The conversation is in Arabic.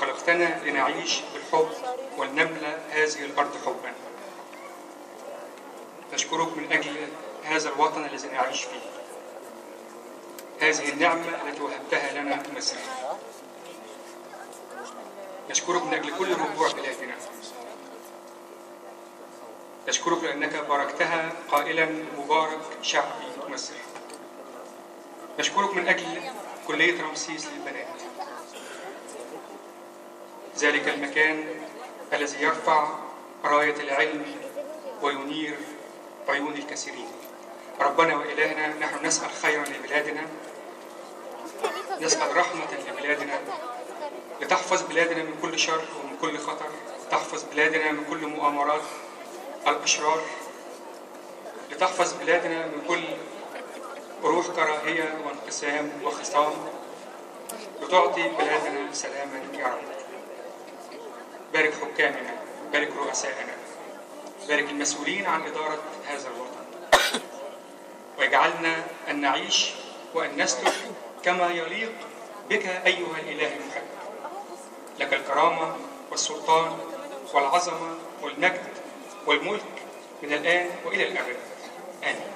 خلقتنا لنعيش بالحب ولنملأ هذه الأرض حبا. نشكرك من أجل هذا الوطن الذي نعيش فيه، هذه النعمة التي وهبتها لنا مصر. نشكرك من أجل كل ربوع بلادنا. نشكرك لأنك باركتها قائلا مبارك شعبي مصر. نشكرك من أجل كلية رمسيس للبنات، ذلك المكان الذي يرفع راية العلم وينير عيون الكثيرين. ربنا وإلهنا، نحن نسأل خيرا لبلادنا، نسأل رحمة لبلادنا، لتحفظ بلادنا من كل شر ومن كل خطر، تحفظ بلادنا من كل مؤامرات الأشرار، لتحفظ بلادنا من كل روح كراهية وانقسام وخصام، لتعطي بلادنا سلاما يا رب. بارك حكامنا، بارك رؤسائنا، بارك المسؤولين عن إدارة هذا الوطن، واجعلنا أن نعيش وأن نسلك كما يليق بك أيها الإله المحب. لك الكرامة والسلطان والعظمة والمجد والملك من الآن وإلى الأبد. آمين.